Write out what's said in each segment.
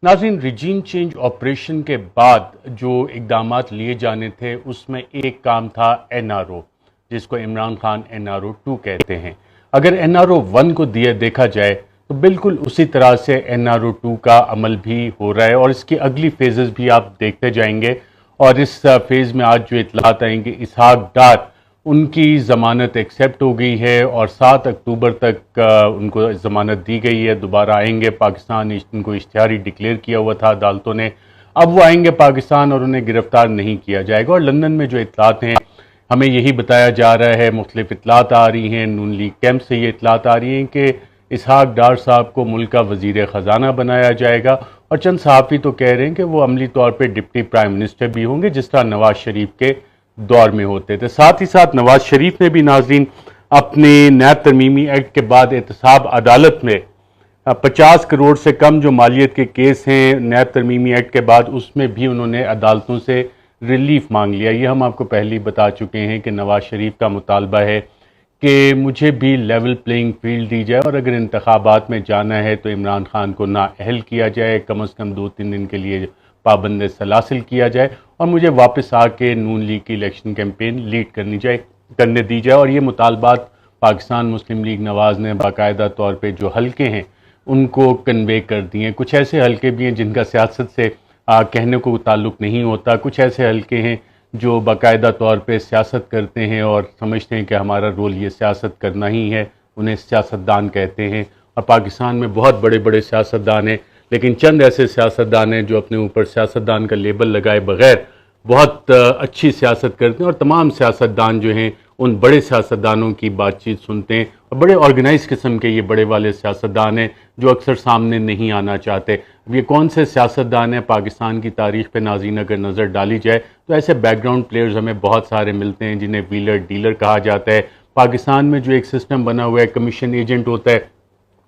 नाज़रीन, regime change operation के बाद जो इकदामात लिए जाने थे उसमें एक काम था NRO, जिसको इमरान खान NRO 2 कहते हैं। अगर NRO 1 को देखा जाए तो बिल्कुल उसी तरह से NRO 2 का अमल भी हो रहा है और इसकी अगली फेजेस भी आप देखते जाएंगे। और इस फेज़ में आज जो इतलात आएंगे, इसहाक डार उनकी ज़मानत एक्सेप्ट हो गई है और 7 अक्टूबर तक उनको ज़मानत दी गई है। दोबारा आएंगे पाकिस्तान, इनको इश्तिहारी डिक्लेयर किया हुआ था अदालतों ने। अब वो आएंगे पाकिस्तान और उन्हें गिरफ्तार नहीं किया जाएगा। और लंदन में जो इतलात हैं, हमें यही बताया जा रहा है, मुख्तलिफ इतलात आ रही हैं, नून लीग कैंप से ये इतलात आ रही हैं कि इसहाक डार साहब को मुल्क का वज़ीर ख़जाना बनाया जाएगा। और चंद सहाफ़ी तो कह रहे हैं कि वो अमली तौर पर डिप्टी प्राइम मिनिस्टर भी होंगे, जिस तरह नवाज शरीफ के दौर में होते थे। साथ ही साथ नवाज शरीफ ने भी नाज़रीन अपने नैब तरमीमी एक्ट के बाद एहतसाब अदालत में 50 करोड़ से कम जो मालियत के केस हैं नैब तरमीमी एक्ट के बाद, उसमें भी उन्होंने अदालतों से रिलीफ मांग लिया। ये हम आपको पहले ही बता चुके हैं कि नवाज शरीफ का मुतालबा है कि मुझे भी लेवल प्लेइंग फील्ड दी जाए और अगर इंतखाबात में जाना है तो इमरान खान को नाअहल किया जाए, कम अज़ कम 2-3 दिन के लिए पाबंद सलासिल किया जाए और मुझे वापस आके नून लीग की इलेक्शन कैंपेन लीड करने दी जाए। और ये मुतालबात पाकिस्तान मुस्लिम लीग नवाज़ ने बाकायदा तौर पे जो हलके हैं उनको कन्वे कर दिए हैं। कुछ ऐसे हलके भी हैं जिनका सियासत से कहने को ताल्लुक़ नहीं होता, कुछ ऐसे हलके हैं जो बाकायदा तौर पे सियासत करते हैं और समझते हैं कि हमारा रोल ये सियासत करना ही है, उन्हें सियासतदान कहते हैं। और पाकिस्तान में बहुत बड़े बड़े सियासतदान हैं, लेकिन चंद ऐसे सियासतदान हैं जो अपने ऊपर सियासतदान का लेबल लगाए बगैर बहुत अच्छी सियासत करते हैं। और तमाम सियासतदान जो हैं उन बड़े सियासतदानों की बातचीत सुनते हैं और बड़े ऑर्गेनाइज किस्म के ये बड़े वाले सियासतदान हैं जो अक्सर सामने नहीं आना चाहते। अब ये कौन से सियासतदान हैं पाकिस्तान की तारीख़ पे नाज़रीन अगर नज़र डाली जाए तो ऐसे बैकग्राउंड प्लेयर्स हमें बहुत सारे मिलते हैं जिन्हें व्हीलर डीलर कहा जाता है। पाकिस्तान में जो एक सिस्टम बना हुआ है, कमीशन एजेंट होता है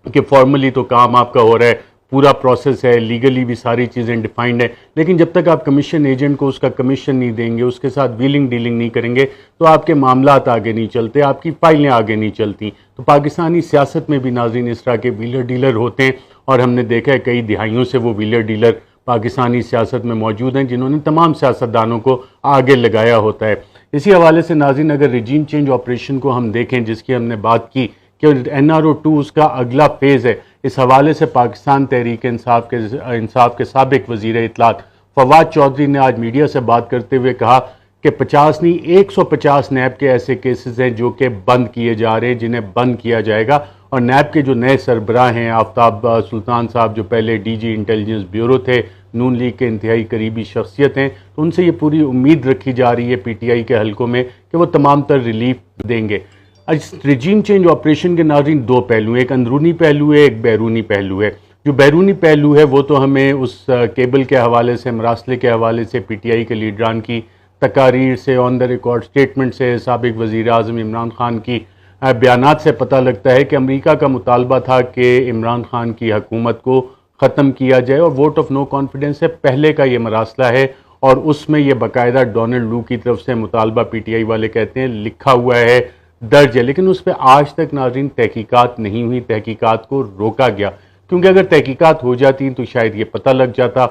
कि फॉर्मली तो काम आपका हो रहा है, पूरा प्रोसेस है, लीगली भी सारी चीज़ें डिफाइंड है, लेकिन जब तक आप कमीशन एजेंट को उसका कमीशन नहीं देंगे, उसके साथ व्हीलिंग डीलिंग नहीं करेंगे तो आपके मामलात आगे नहीं चलते, आपकी फाइलें आगे नहीं चलती। तो पाकिस्तानी सियासत में भी नाज़रीन इस तरह के व्हीलर डीलर होते हैं और हमने देखा है कई दिहाइयों से वो व्हीलर डीलर पाकिस्तानी सियासत में मौजूद हैं जिन्होंने तमाम सियासतदानों को आगे लगाया होता है। इसी हवाले से नाज़रीन अगर रिजीम चेंज ऑपरेशन को हम देखें जिसकी हमने बात की कि NRO 2 उसका अगला फेज़ है, इस हवाले से पाकिस्तान तहरीक इंसाफ के साबिक वज़ीर इत्तलात फवाद चौधरी ने आज मीडिया से बात करते हुए कहा कि 50 नहीं 150 नैब के ऐसे केसेस हैं जो कि बंद किए जा रहे हैं, जिन्हें बंद किया जाएगा। और नैब के जो नए सरबराह हैं आफ्ताब सुल्तान साहब जो पहले DG इंटेलिजेंस ब्यूरो थे, नून लीग के इंतहाई करीबी शख्सियत हैं, तो उनसे ये पूरी उम्मीद रखी जा रही है PTI के हलकों में कि वो तमाम तर रिलीफ देंगे। इस रिजीम चेंज ऑपरेशन के नाज़रीन दो पहलू हैं, एक अंदरूनी पहलू है, एक बैरूनी पहलू है। जो बैरूनी पहलू है वो तो हमें उस केबल के हवाले से, मरासले के हवाले से, PTI के लीडरान की तकारीर से, ऑन द रिकॉर्ड स्टेटमेंट से, साबिक वज़ीर आज़म इमरान खान की बयानात से पता लगता है कि अमेरिका का मुतालबा था कि इमरान खान की हुकूमत को ख़त्म किया जाए और वोट ऑफ नो कॉन्फिडेंस से पहले का ये मरासला है और उसमें ये बाकायदा डोनाल्ड लू की तरफ से मुतालबा PTI वाले कहते हैं लिखा हुआ है, दर्ज है, लेकिन उस पर आज तक नाज़रीन तहकीकात नहीं हुई, तहकीकात को रोका गया क्योंकि अगर तहकीकात हो जाती तो शायद ये पता लग जाता।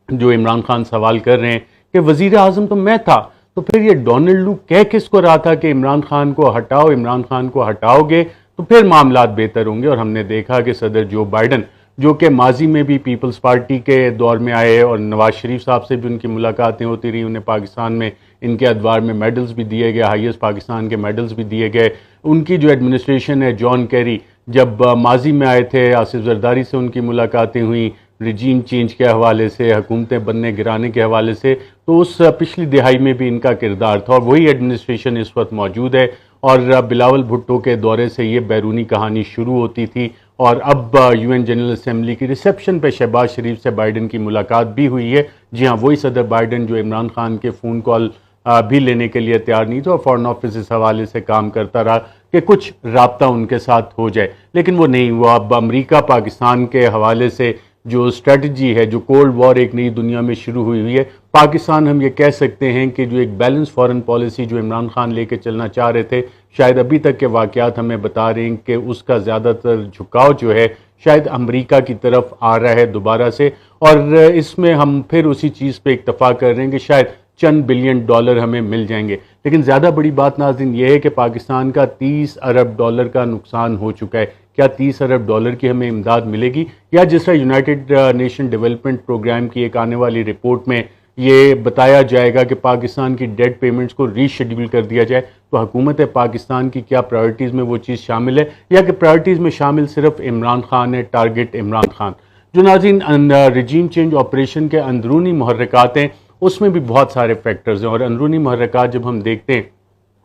जो इमरान खान सवाल कर रहे हैं कि वज़ीर आज़म तो मैं था, तो फिर ये डोनाल्ड लू कह किसको रहा था कि इमरान खान को हटाओ, इमरान खान को हटाओगे तो फिर मामलात बेहतर होंगे। और हमने देखा कि सदर जो बाइडन जो कि माजी में भी पीपल्स पार्टी के दौर में आए और नवाज शरीफ साहब से भी उनकी मुलाकातें होती रही, उन्हें पाकिस्तान में इनके अदवार में मेडल्स भी दिए गए, हाईएस्ट पाकिस्तान के मेडल्स भी दिए गए। उनकी जो एडमिनिस्ट्रेशन है, जॉन कैरी जब माजी में आए थे, आसिफ जरदारी से उनकी मुलाकातें हुई रिजीम चेंज के हवाले से, हुकूमतें बनने गिराने के हवाले से, तो उस पिछली दिहाई में भी इनका किरदार था और वही एडमिनिस्ट्रेशन इस वक्त मौजूद है। और बिलावल भुट्टो के दौरे से ये बैरूनी कहानी शुरू होती थी और अब UN जनरल असेंबली की रिसेप्शन पे शहबाज शरीफ से बाइडन की मुलाकात भी हुई है। जी हाँ, वही सदर बाइडन जो इमरान खान के फ़ोन कॉल भी लेने के लिए तैयार नहीं था और फॉरेन ऑफिस इस हवाले से काम करता रहा कि कुछ राब्ता उनके साथ हो जाए, लेकिन वो नहीं हुआ। अब अमेरिका पाकिस्तान के हवाले से जो स्ट्रेटजी है, जो कोल्ड वॉर एक नई दुनिया में शुरू हुई है, पाकिस्तान हम ये कह सकते हैं कि जो एक बैलेंस फॉरेन पॉलिसी जो इमरान खान लेके चलना चाह रहे थे, शायद अभी तक के वाक़यात हमें बता रहे हैं कि उसका ज़्यादातर झुकाव जो है شاید امریکہ کی طرف آ رہا ہے دوبارہ سے، اور اس میں ہم پھر اسی چیز پہ اکتفا کر رہے ہیں کہ شاید چند بلین ڈالر ہمیں مل جائیں گے۔ لیکن زیادہ بڑی بات ناظرین یہ ہے کہ پاکستان کا 30 ارب ڈالر کا نقصان ہو چکا ہے۔ کیا 30 ارب ڈالر کی ہمیں امداد ملے گی، یا جس طرح یونائٹڈ نیشن ڈیولپمنٹ پروگرام کی ایک آنے والی رپورٹ میں یہ بتایا جائے گا کہ پاکستان کی ڈیٹ پیمنٹس کو ری شیڈیول کر دیا جائے، تو حکومت پاکستان کی کیا پرائرٹیز میں وہ چیز شامل ہے، یا کہ پرائرٹیز میں شامل صرف عمران خان ہے، ٹارگٹ عمران خان؟ جو ناظرین رجیم چینج آپریشن کے اندرونی محرکات ہیں، اس میں بھی بہت سارے فیکٹرز ہیں، اور اندرونی محرکات جب ہم دیکھتے ہیں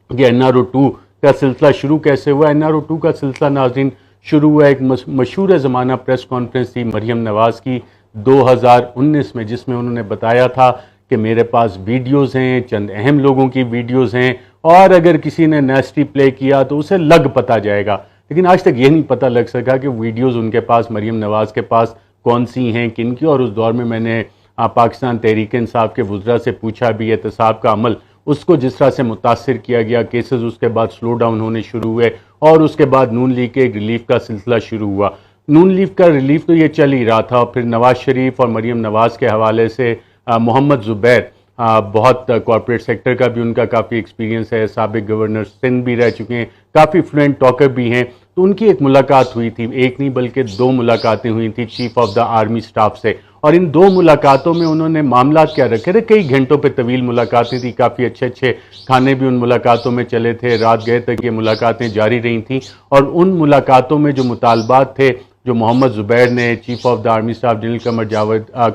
کہ NRO-2 کا سلسلہ شروع کیسے ہوا۔ NRO-2 کا سلسلہ ناظرین شروع ہوا ایک مشہور زمانہ پریس کانفرنس تھی مریم نواز کی 2019 میں، جس میں انہوں نے بتایا تھا کہ میرے پاس ویڈیوز ہیں، چند اہم لوگوں کی ویڈیوز ہیں، اور اگر کسی نے نیسٹی پلے کیا تو اسے لگ پتہ جائے گا۔ لیکن آج تک یہ نہیں پتہ لگ سکا کہ ویڈیوز ان کے پاس، مریم نواز کے پاس کون سی ہیں، کن کی۔ اور اس دور میں نے پاکستان تحریک انصاف کے وزراء سے پوچھا بھی، احتساب کا عمل اس کو جس طرح سے متاثر کیا گیا، کیسز اس کے بعد سلو ڈاؤن ہونے شروع ہوئے، اور اس کے بعد نون لیگ کے ریلیف کا سلسلہ شروع ہوا۔ نون لیگ کا ریلیف تو یہ چل ہی رہا تھا، پھر نواز شریف اور مریم نواز کے حوالے سے محمد زبیر، بہت کارپوریٹ سیکٹر کا بھی ان کا کافی ایکسپیرینس ہے، سابق گورنر سندھ بھی رہ چکے ہیں، کافی فلوئنٹ ٹاکر بھی ہیں، تو ان کی ایک ملاقات ہوئی تھی، ایک نہیں بلکہ 2 ملاقاتیں ہوئی تھیں chief of the army staff سے، اور ان 2 ملاقاتوں میں انہوں نے معاملات کیا رکھے تھے، کئی گھنٹوں پہ طویل ملاقاتیں تھیں، کافی اچھے کھانے بھی ان ملاقاتوں میں چلے تھے، رات گئے تک یہ ملاقاتیں جاری رہی تھیں، اور ان ملاقاتوں میں جو مطالبات تھے جو محمد زبیر نے chief of the army staff general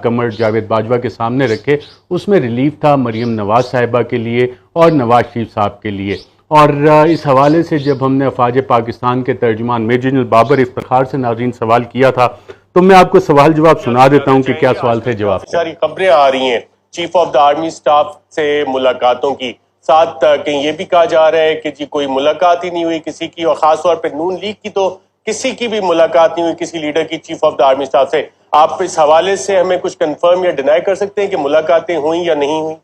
Qamar Javed Bajwa کے سامنے رکھے، اس میں ریلیف تھا مریم نواز صاحبہ کے لیے اور نواز شریف صاحب کے لیے۔ اور اس حوالے سے جب ہم نے افواج پاکستان کے ترجمان میجر جنرل بابر افتخار سے ناظرین سوال کیا تھا، تو میں آپ کو سوال جواب سنا دیتا ہوں کہ کیا سوال تھے جواب۔ ساری خبریں آ رہی ہیں chief of the army staff سے ملاقاتوں کی، ساتھ کہیں یہ بھی کہا جا رہا ہے کہ جی کوئی ملاقات ہی نہیں ہوئی کسی کی، اور خاص طور پہ نون لیگ کی تو کسی کی بھی ملاقات نہیں ہوئی کسی لیڈر کی chief of the army staff سے۔ آپ اس حوالے سے ہمیں کچھ کنفرم یا ڈینائی کر سکتے ہیں کہ ملاقاتیں ہوئیں یا نہیں ہوئیں؟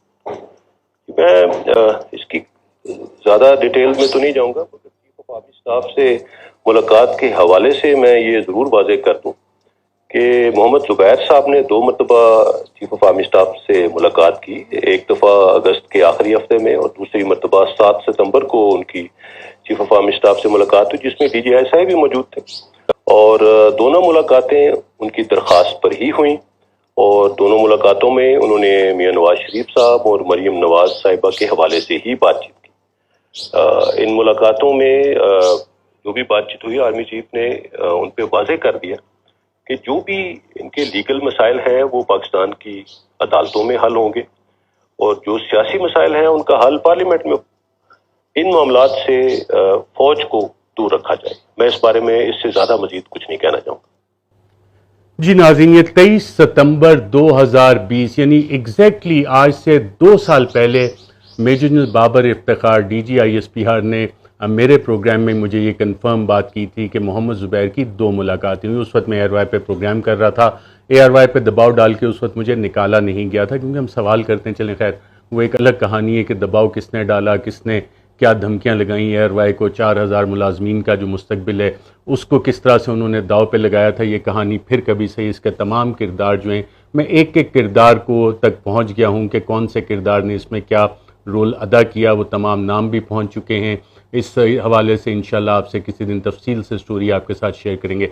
میں اس کی زیادہ ڈیٹیل میں تو نہیں جاؤں گا، مگر چیف آف آرمی سٹاف سے ملاقات کے حوالے سے میں یہ ضرور واضح کر دوں کہ محمد زبیر صاحب نے 2 مرتبہ چیف آف آرمی سٹاف سے ملاقات کی، ایک دفعہ اگست کے آخری ہفتے میں، اور دوسری مرتبہ 7 ستمبر کو ان کی چیف آف آرمی سٹاف سے ملاقات ہوئی، جس میں DGI بھی موجود تھے، اور دونوں ملاقاتیں ان کی درخواست پر ہی ہوئیں، اور دونوں ملاقاتوں میں انہوں نے میاں نواز شریف صاحب اور مریم نواز صاحبہ کے حوالے سے ہی بات چیت کی۔ ان ملاقاتوں میں جو بھی بات چیت ہوئی، آرمی چیف نے ان پہ واضح کر دیا کہ جو بھی ان کے لیگل مسائل ہیں وہ پاکستان کی عدالتوں میں حل ہوں گے، اور جو سیاسی مسائل ہیں ان کا حل پارلیمنٹ میں۔ ان معاملات سے فوج کو دور رکھا جائے۔ میں اس بارے میں اس سے زیادہ مزید کچھ نہیں کہنا چاہوں گا۔ جی ناظرین، یہ 23 ستمبر 2020 یعنی ایگزیکٹلی آج سے 2 سال پہلے major general Babar Iftikhar DGISPR نے میرے پروگرام میں مجھے یہ کنفرم بات کی تھی کہ محمد زبیر کی 2 ملاقاتیں ہوئی۔ اس وقت میں ARY پہ پروگرام کر رہا تھا، ARY پہ دباؤ ڈال کے اس وقت مجھے نکالا نہیں گیا تھا، کیونکہ ہم سوال کرتے ہیں، چلیں خیر وہ ایک الگ کہانی ہے کہ دباؤ کس نے ڈالا، کس نے کیا دھمکیاں لگائیں ARY کو، 4000 ملازمین کا جو مستقبل ہے اس کو کس طرح سے انہوں نے داؤ پہ لگایا تھا، یہ کہانی پھر کبھی صحیح۔ اس کے تمام کردار جو ہیں، میں ایک ایک کردار کو تک پہنچ گیا ہوں کہ کون سے کردار نے اس میں کیا رول ادا کیا، وہ تمام نام بھی پہنچ چکے ہیں۔ اس حوالے سے انشاءاللہ آپ سے کسی دن تفصیل سے سٹوری آپ کے ساتھ شیئر کریں گے۔